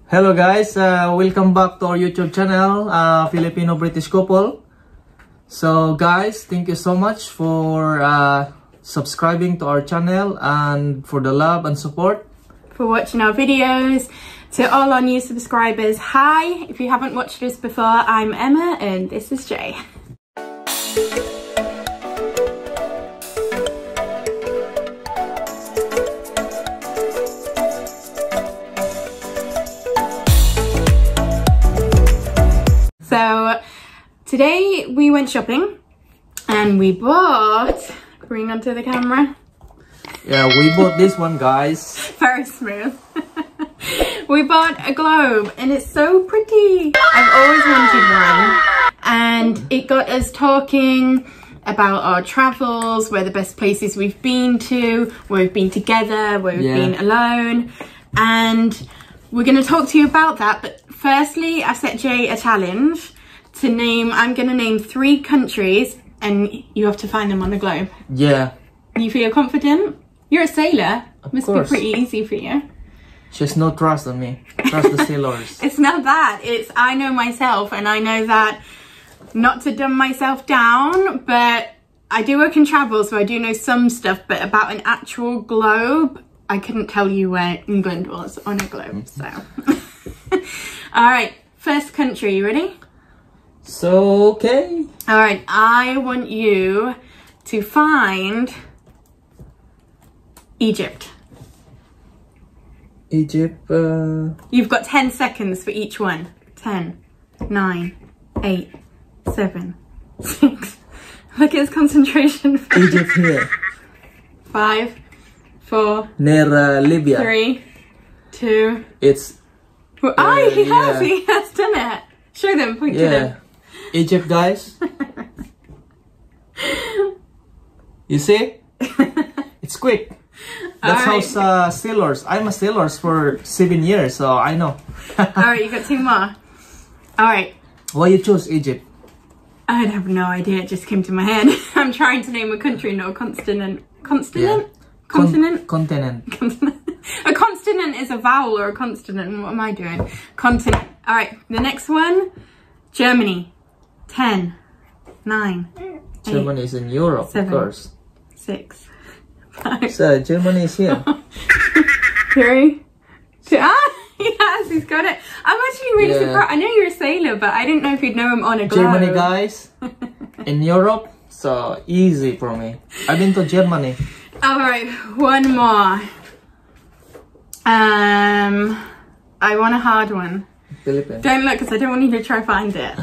Hello guys, welcome back to our YouTube channel, Filipino British couple. So guys, thank you so much for subscribing to our channel and for the love and support. For watching our videos. To all our new subscribers, hi. If you haven't watched us before, I'm Emma and this is Jay. So today we went shopping and we bought, bring onto the camera. Yeah, we bought this one, guys. Very smooth. We bought a globe and it's so pretty. I've always wanted one, and it got us talking about our travels, where the best places we've been to, where we've been together, where we've been alone, and we're going to talk to you about that. But firstly, I set Jay a challenge to name, I'm going to name 3 countries and you have to find them on the globe. Yeah. You feel confident? You're a sailor. Must be pretty easy for you. Just no trust on me. Trust the sailors. It's not that. It's I know myself, and I know that not to dumb myself down, but I do work and travel, so I do know some stuff, but about an actual globe, I couldn't tell you where England was on a globe, so. All right, first country, you ready? So, okay. All right, I want you to find Egypt. Egypt, You've got 10 seconds for each one. 10, 9, 8, 7, 6. Look at his concentration. Egypt here. 5, 4, Near Libya. 3, 2. It's... he has done it. Show them, point to them. Egypt, guys. You see? It's quick. That's how sailors. I'm a sailor for 7 years, so I know. Alright, you got 2 more. Alright. Why you chose Egypt? I have no idea, it just came to my head. I'm trying to name a country, not a continent. Continent? Yeah. Continent? Continent. A consonant is a vowel or a consonant. What am I doing? Continent. Alright, the next one. Germany. 10, 9, 8, Germany is in Europe, 7, of course. 6, 5. So Germany is here. 3, 2. Yes, he's got it. I'm actually really surprised. I know you're a sailor, but I didn't know if you'd know him on a globe. Germany, guys. In Europe, so easy for me. I've been to Germany. All right, one more. I want a hard one. Philippines. Don't look, because I don't want you to try find it.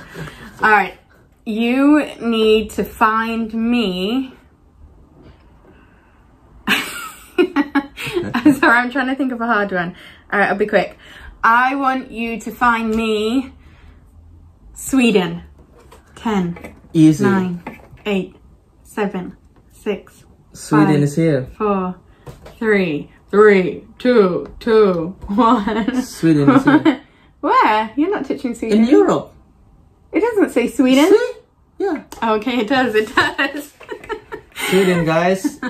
All right, you need to find me. Sorry, I'm trying to think of a hard one. All right, I'll be quick. I want you to find me Sweden. 10, Easy. 9, 8, 7, 6. Sweden 5, is here. 4, 3, 2, 1. Sweden is here. Where? You're not touching Sweden. In Europe. It doesn't say Sweden. See? Yeah. Okay, it does. It does. Sweden, guys.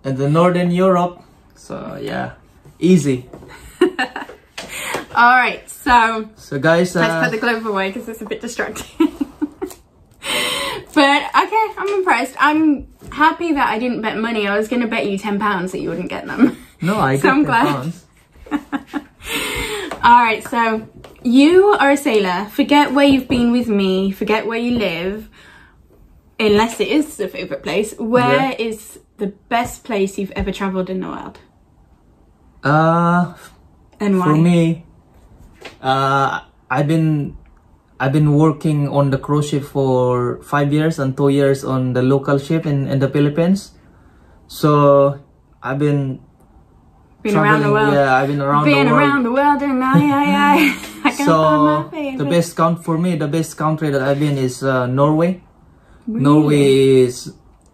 And the Northern Europe. So yeah, easy. All right, so guys, let's put the globe away because it's a bit distracting. But okay, I'm impressed. I'm happy that I didn't bet money. I was going to bet you £10 that you wouldn't get them. No, I so got I'm glad. All right, so you are a sailor. Forget where you've been with me. Forget where you live, unless it is the favorite place. Where is the best place you've ever traveled in the world? And why? For me, I've been working on the cruise ship for 5 years and 2 years on the local ship in the Philippines. So I've been around the world. Yeah, I've been around the world and I can't find my favorite. The best the best country that I've been is Norway. Really? Norway is,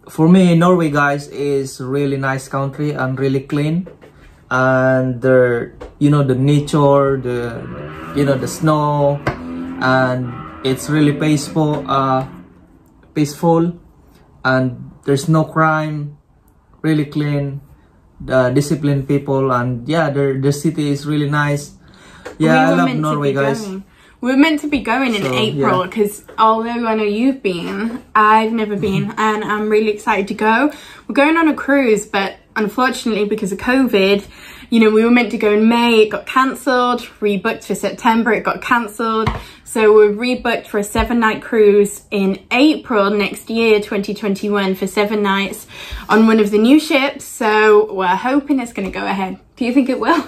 for me, Norway, guys, is really nice country and really clean. And the nature, the snow, and it's really peaceful, and there's no crime, really clean, disciplined people, and yeah, the city is really nice. Yeah, I love Norway, guys. We were meant to be going in April because although I know you've been, I've never been, and I'm really excited to go. We're going on a cruise, but unfortunately because of COVID, you know, we were meant to go in May, it got cancelled, rebooked for September, it got cancelled. So we're rebooked for a 7-night cruise in April next year, 2021, for 7 nights on one of the new ships. So we're hoping it's going to go ahead. Do you think it will?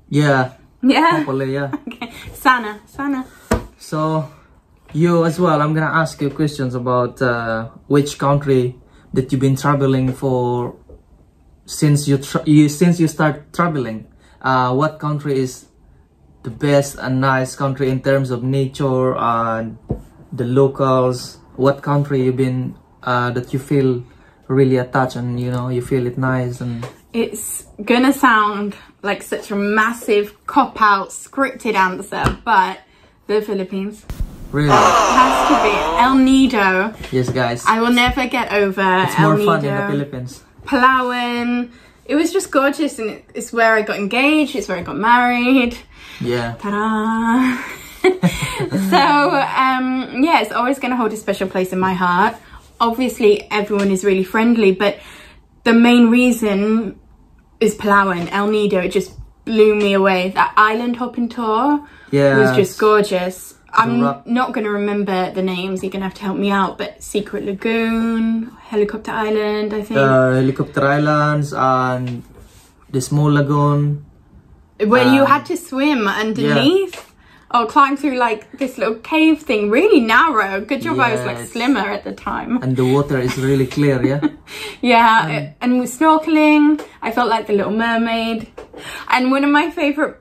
Yeah. Yeah? Hopefully, yeah. Okay. Sana. So, you as well, I'm gonna ask you questions about which country that you've been traveling for since you start traveling. What country is the best and nice country in terms of nature and the locals? What country you've been that you feel really attached and you know you feel it nice? And it's gonna sound like such a massive cop-out scripted answer, but the Philippines. Really? It has to be. El Nido. Yes, guys. I will never get over it's El more Nido. fun in the Philippines. Palawan. It was just gorgeous, and it's where I got engaged, it's where I got married. Yeah. Ta-da! So, yeah, it's always going to hold a special place in my heart. Obviously, everyone is really friendly, but the main reason is Palawan, El Nido. It just blew me away. That island hopping tour was just gorgeous. I'm not going to remember the names. You're going to have to help me out. But Secret Lagoon, Helicopter Island, I think. Helicopter Islands and the small lagoon. Where you had to swim underneath. Or climb through like this little cave thing. Really narrow. Good job I was like slimmer at the time. And the water is really clear, yeah? Yeah, and with snorkeling, I felt like the Little Mermaid. And one of my favorite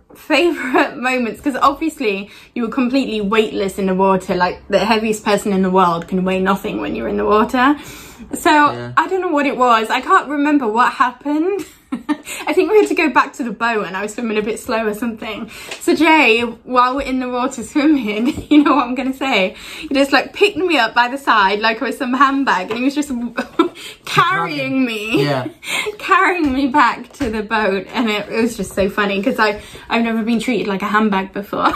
moments, because obviously you were completely weightless in the water, like the heaviest person in the world can weigh nothing when you're in the water. So I don't know what it was. I can't remember what happened. I think we had to go back to the boat and I was swimming a bit slow or something. So Jay, while we're in the water swimming, you know what I'm gonna say? He just like picked me up by the side like I was some handbag, and he was just carrying me back to the boat, and it was just so funny because I've never been treated like a handbag before.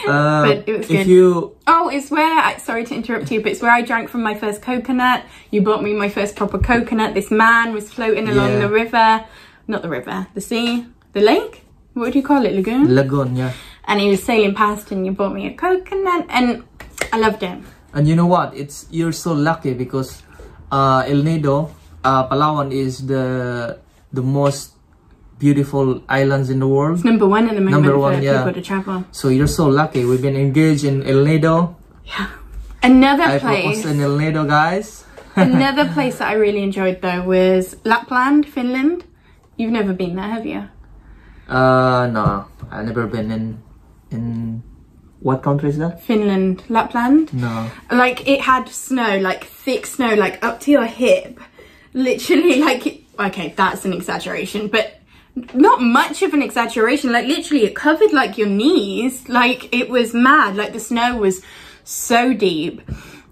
But it was good. Oh, it's where, sorry to interrupt you, but it's where I drank from my first coconut. You bought me my first proper coconut. This man was floating along the river, not the river, the sea, the lake? What do you call it, lagoon? Lagoon, yeah. And he was sailing past and you bought me a coconut and I loved it. And you know what? You're so lucky because El Nido, Palawan is the most beautiful islands in the world. It's number one at the moment for people to yeah. travel. So you're so lucky. We've been engaged in El Nido. Yeah. Another I place. proposed in El Nido, guys. Another place that I really enjoyed though was Lapland, Finland. You've never been there, have you? No. I've never been in what country is that? Finland, Lapland. No. Like it had snow, like thick snow, like up to your hip. Literally like, okay, that's an exaggeration, but not much of an exaggeration. Like literally it covered like your knees. Like it was mad. Like the snow was so deep.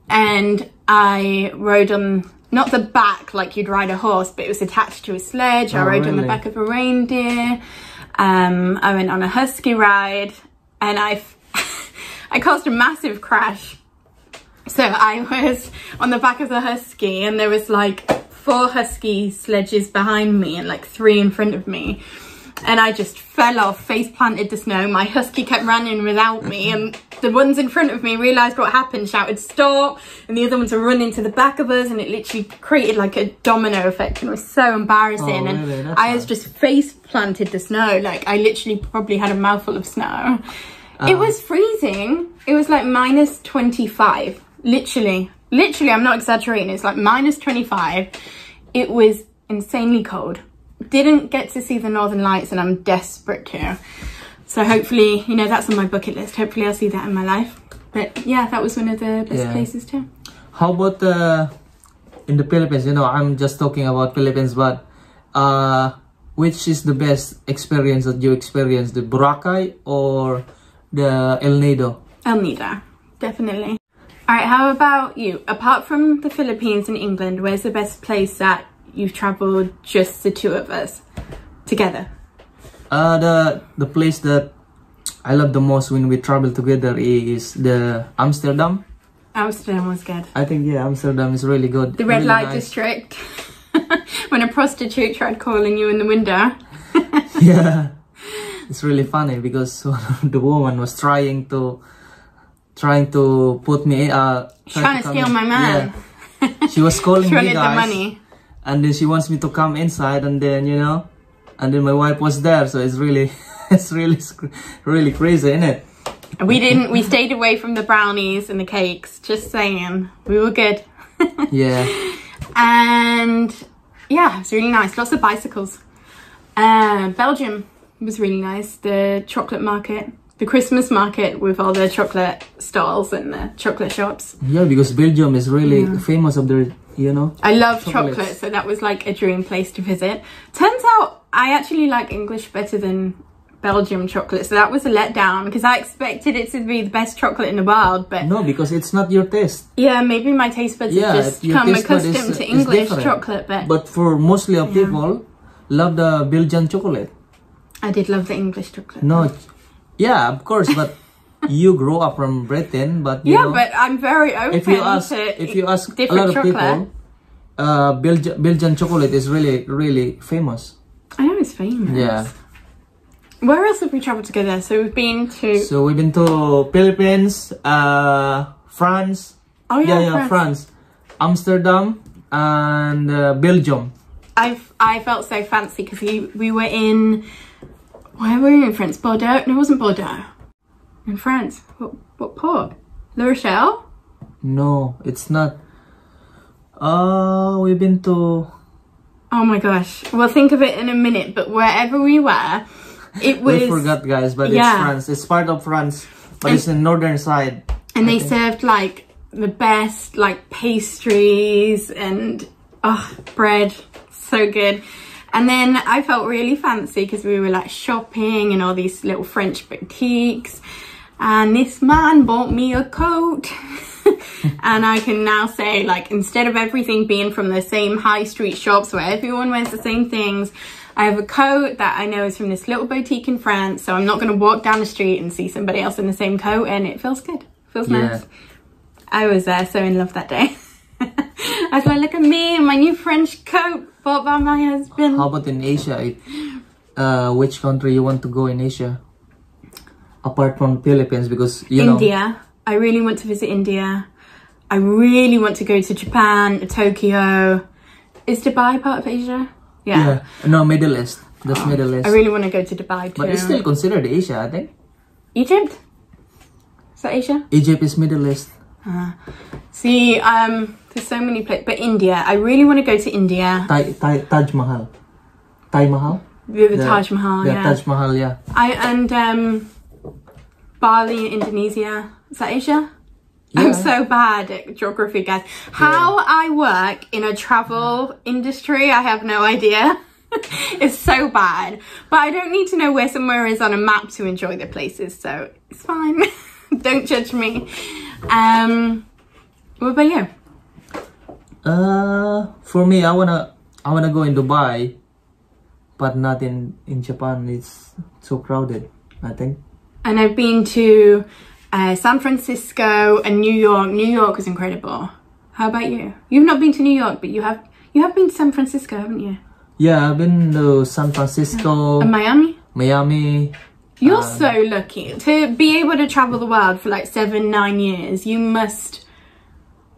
And I rode on, not the back like you'd ride a horse, but it was attached to a sledge. I rode on the back of a reindeer. I went on a husky ride and I caused a massive crash. So I was on the back of the husky and there was like 4 husky sledges behind me and like 3 in front of me, and I just fell off, face planted the snow. My husky kept running without me, and the ones in front of me realized what happened, shouted stop, and the other ones were running to the back of us, and it literally created like a domino effect and it was so embarrassing. Oh, really? And I was just face planted the snow. Like I literally probably had a mouthful of snow. It was freezing. It was like minus 25, literally, I'm not exaggerating. It's like minus 25. It was insanely cold. Didn't get to see the Northern Lights and I'm desperate to. So hopefully, you know, that's on my bucket list. Hopefully I'll see that in my life. But yeah, that was one of the best places too. How about in the Philippines? You know, I'm just talking about Philippines, but which is the best experience that you experienced? The Boracay or the El Nido? El Nido, definitely. All right, how about you? Apart from the Philippines and England, where's the best place that you've traveled just the 2 of us together? The place that I love the most when we travel together is the Amsterdam. Amsterdam was good. I think, yeah, Amsterdam is really good. The red really light nice. district. When a prostitute tried calling you in the window. Yeah, it's really funny because the woman was trying to put me Trying to steal my man. Yeah. She was calling She me, wanted guys, the money. and then she wants me to come inside, and then and then my wife was there, so it's really it's really crazy, isn't it? We stayed away from the brownies and the cakes, just saying. We were good. Yeah. And yeah, it's really nice. Lots of bicycles. Belgium was really nice. The chocolate market, the Christmas market with all the chocolate stalls and the chocolate shops. Yeah, because Belgium is really famous of their, I love chocolates. chocolate, so that was like a dream place to visit. Turns out I actually like English better than Belgium chocolate, so that was a letdown because I expected it to be the best chocolate in the world, but No, because it's not your taste. yeah, maybe my taste buds have just your come taste bud accustomed is to English different. chocolate, But for mostly of people, love the Belgian chocolate. I did love the English chocolate. No, yeah, of course, but you grew up from Britain, but yeah, but I'm very open if you ask a different lot of chocolate. people, Belgian chocolate is really famous. I know it's famous. Yeah. Where else have we travelled together? So we've been to... So we've been to Philippines, France. Oh yeah, France, Amsterdam, and Belgium. I felt so fancy because we were in... Where were we in France? Bordeaux? No, it wasn't Bordeaux. In France. What port? La Rochelle? No, it's not. We've been to... Oh my gosh. We'll think of it in a minute, but wherever we were, it was... We forgot, guys, but it's France. It's part of France, but it's in northern side. And they served like the best like pastries and bread. So good. And then I felt really fancy because we were like shopping in all these little French boutiques. And this man bought me a coat. And I can now say, like, instead of everything being from the same high street shops where everyone wears the same things, I have a coat that I know is from this little boutique in France. So I'm not going to walk down the street and see somebody else in the same coat, and it feels good. Feels nice. I was so in love that day. I was like, look at me and my new French coat bought by my husband. How about in Asia? Which country you want to go in Asia? Apart from Philippines, because India. I really want to visit India. I really want to go to Japan, Tokyo. Is Dubai part of Asia? Yeah. No, Middle East. That's Middle East. I really want to go to Dubai too. But it's still considered Asia, I think. Egypt? Is that Asia? Egypt is Middle East. See, there's so many places. But India, I really want to go to India. Taj Mahal. Taj Mahal? The Taj Mahal, yeah. Taj Mahal, yeah. And Bali, Indonesia. Is that Asia? Yeah. I'm so bad at geography, guys. How I work in a travel industry, I have no idea. It's so bad. But I don't need to know where somewhere is on a map to enjoy the places, so it's fine. Don't judge me. What about you? For me, I wanna go in Dubai, but not in Japan. It's so crowded, I think. And I've been to San Francisco and New York. New York was incredible. How about you? You've not been to New York, but you have been to San Francisco, haven't you? Yeah, I've been to San Francisco. And Miami? Miami. You're so lucky to be able to travel the world for like 7-9 years. You must,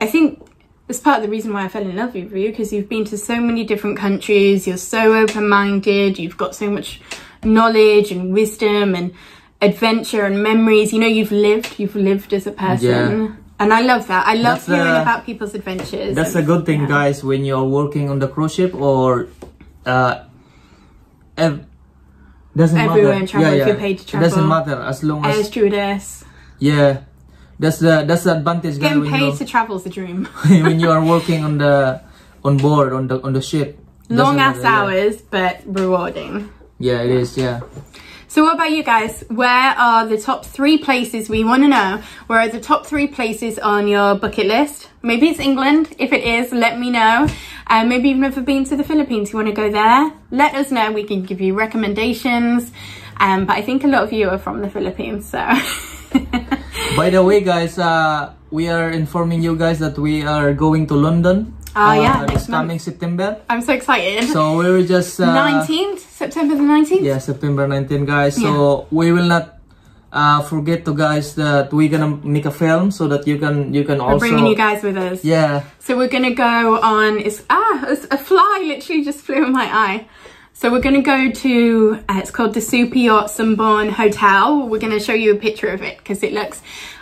I think it's part of the reason why I fell in love with you, because you've been to so many different countries. You're so open-minded. You've got so much knowledge and wisdom and adventure and memories. You know, you've lived as a person. And I love that. I love hearing about people's adventures. That's a good thing, guys, when you're working on the cruise ship or doesn't everywhere matter. in travel, if you're paid to travel. It doesn't matter as long as air stewardess. Yeah, that's the advantage. Getting paid to travel is a dream. When you are working on board on the ship. Long ass hours, but rewarding. Yeah, it is. Yeah. So what about you guys? Where are the top 3 places we want to know? Where are the top 3 places on your bucket list? Maybe it's England. If it is, let me know. Maybe you've never been to the Philippines. You want to go there? Let us know. We can give you recommendations. But I think a lot of you are from the Philippines, so. By the way, guys, we are informing you guys that we are going to London. Yeah, this coming September. I'm so excited. So we were just 19th, September the 19th. Yeah, September 19th, guys. So we will not forget to guys that we're gonna make a film so that you can also. We're bringing you guys with us. Yeah. So we're gonna go on. It's a fly literally just flew in my eye. So we're gonna go to. It's called the Super Yacht Sunborn Hotel. We're gonna show you a picture of it because it looks.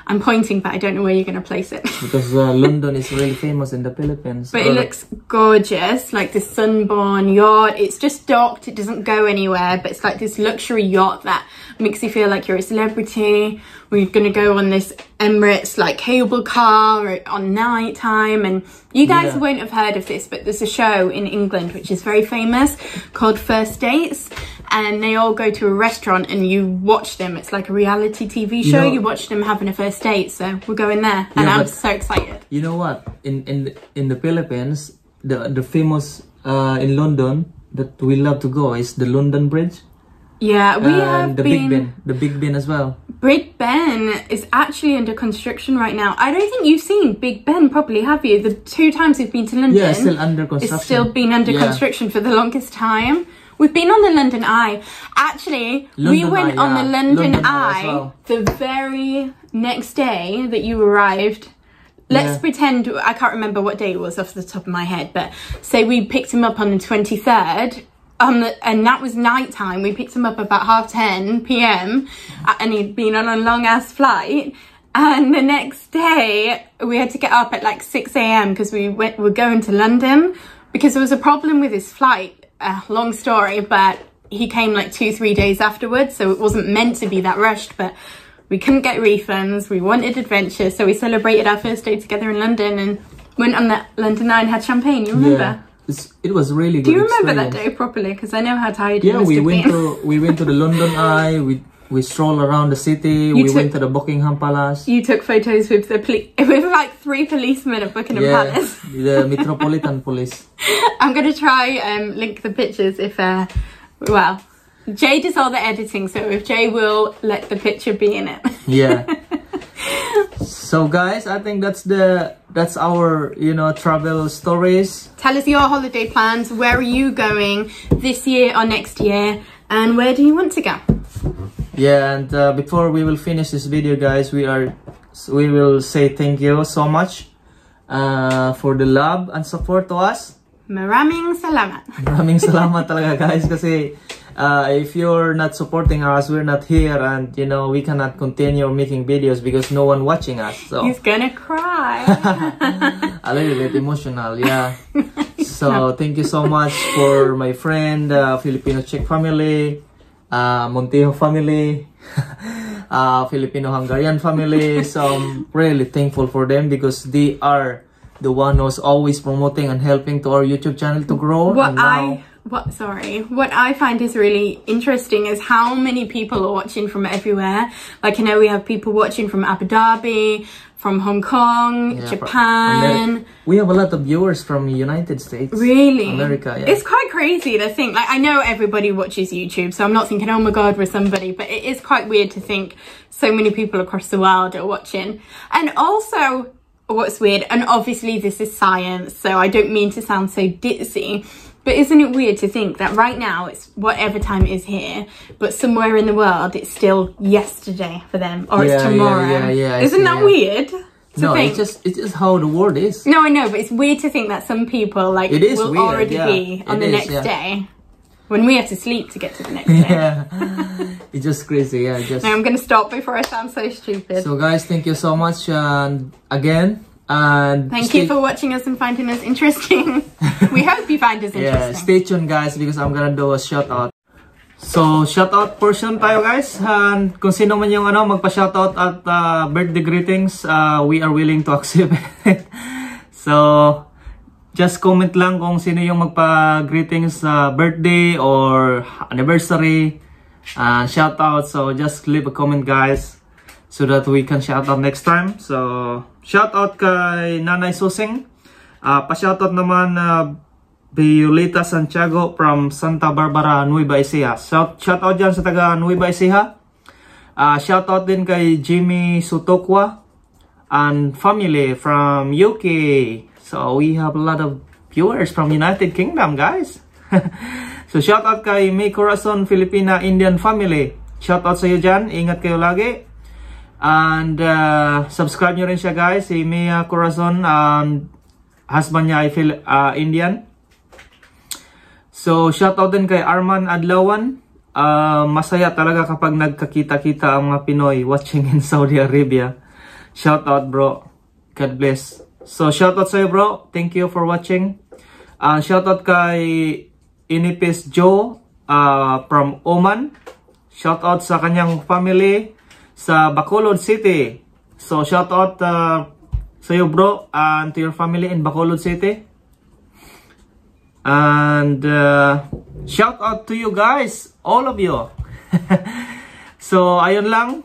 I'm pointing, but I don't know where you're going to place it. Because London is really famous in the Philippines. But it looks gorgeous, like this Sunborn yacht. It's just docked, it doesn't go anywhere, but it's like this luxury yacht that makes you feel like you're a celebrity. We're going to go on this Emirates like cable car on night time, and you guys won't have heard of this, but there's a show in England which is very famous called First Dates, and they all go to a restaurant and you watch them. It's like a reality TV show. You watch them having a first date, so we're going there, and I'm so excited. You know what? In the Philippines, the famous in London that we love to go is the London Bridge. Yeah, we have the Big Ben, the Big Ben as well. Big Ben is actually under construction right now. I don't think you've seen Big Ben properly, have you? The 2 times we've been to London, yeah, it's still under construction. It's still been under construction for the longest time. We've been on the London Eye. Actually, we went on the London Eye the very next day that you arrived. Let's pretend, I can't remember what day it was off the top of my head, but say we picked him up on the 23rd. And that was night time. We picked him up about 10:30 p.m. and he'd been on a long ass flight. And the next day we had to get up at like 6 a.m. because we're going to London because there was a problem with his flight. Long story, but he came like 2-3 days afterwards, so it wasn't meant to be that rushed, but we couldn't get refunds. We wanted adventure, so we celebrated our first day together in London and went on the London Eye and had champagne. You remember? Yeah. It was really good. Do you remember that day properly? Because I know how tired you must we have went been. we went to the London Eye. We strolled around the city. We went to the Buckingham Palace. You took photos with with like 3 policemen at Buckingham Palace. The Metropolitan Police. I'm gonna try link the pictures if well, Jay does all the editing, so if Jay will let the picture be in it. Yeah. So guys, I think that's our travel stories. Tell us your holiday plans. Where are you going this year or next year, and where do you want to go? Yeah, and before we will finish this video, guys, we will say thank you so much for the love and support to us. Maraming salamat. Maraming salamat talaga, guys, kasi if you're not supporting us, we're not here, and we cannot continue making videos because no one watching us. So he's gonna cry. A little bit emotional, yeah. So thank you so much for my friend, Filipino Czech family, Montejo family, Filipino-Hungarian family. So I'm really thankful for them because they are the one who's always promoting and helping to our YouTube channel to grow. What I find is really interesting is how many people are watching from everywhere. Like, we have people watching from Abu Dhabi, from Hong Kong, Japan. We have a lot of viewers from the United States. Really? America, yeah. It's quite crazy to think. Like, I know everybody watches YouTube, so I'm not thinking, oh my God, we're somebody. But it is quite weird to think so many people across the world are watching. And also, what's weird, and obviously this is science, so I don't mean to sound so ditzy, but isn't it weird to think that right now it's whatever time it is here, but somewhere in the world it's still yesterday for them, or it's tomorrow? Isn't that weird? No, it's just how the world is. No, I know, but it's weird to think that some people will weird, already be on the next day when we have to sleep to get to the next day. It's just crazy, No, I'm gonna stop before I sound so stupid. So guys, thank you so much again, and thank you for watching us and finding us interesting. We hope you find us interesting. Stay tuned, guys, because I'm gonna do a shout out. So shout out portion tayo, guys, and kung sino man yung magpa-shout out at birthday greetings, we are willing to accept it. So just comment lang kung sino yung magpa-greetings sa birthday or anniversary. Shout out, so just leave a comment, guys, so that we can shout out next time. So shout out kay Nanay Susing, pa-shout out naman Violeta Santiago from Santa Barbara, Nueva Ecija. Shout out dyan sa taga Nueva Ecija. Shout out din kay Jimmy Sutokwa and family from UK. So we have a lot of viewers from United Kingdom, guys. So shout out kay May Corazon Filipina Indian family. Shout out sa iyo dyan. Ingat kayo lagi. And subscribe nyo rin siya, guys. Si May Corazon, husband niya ay Indian. So shout out din kay Arman Adlawan. Masaya talaga kapag nagkakita-kita ang mga Pinoy watching in Saudi Arabia. Shout out, bro. God bless. So shout out sa iyo, bro. Thank you for watching. Shout out kay Inipis Joe from Oman. Shout out sa kanyang family sa Bacolod City. So shout out sa iyo, bro, and to your family in Bacolod City. And shout out to you guys, all of you. So ayun lang,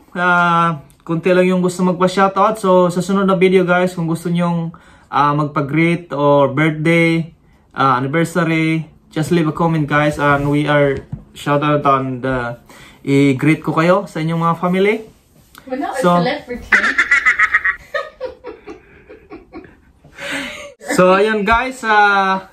kunti lang yung gusto magpa-shout out. So sa sunod na video, guys, kung gusto nyong magpa-greet or birthday, anniversary, just leave a comment, guys, and we are shout out on the i-greet ko kayo sa inyong mga family. We're not a celebrity. So ayun, guys,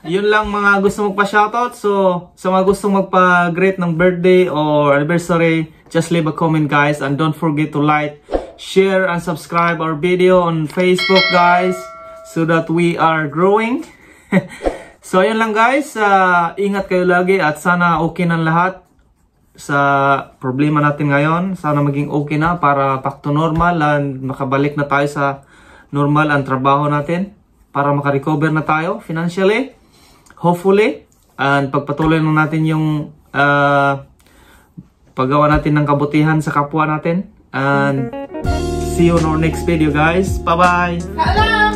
yun lang mga gusto magpa-shoutout. So sa mga gustong magpa-greet ng birthday or anniversary, just leave a comment, guys, and don't forget to like, share, and subscribe our video on Facebook, guys, so that we are growing. So ayun lang, guys, ingat kayo lagi at sana okay ng lahat sa problema natin ngayon. Sana maging okay na para back to normal and makabalik na tayo sa normal ang trabaho natin para makarecover na tayo financially, hopefully, and pagpatuloy lang natin yung paggawa natin ng kabutihan sa kapwa natin. And see you on our next video, guys. Bye bye. Hello.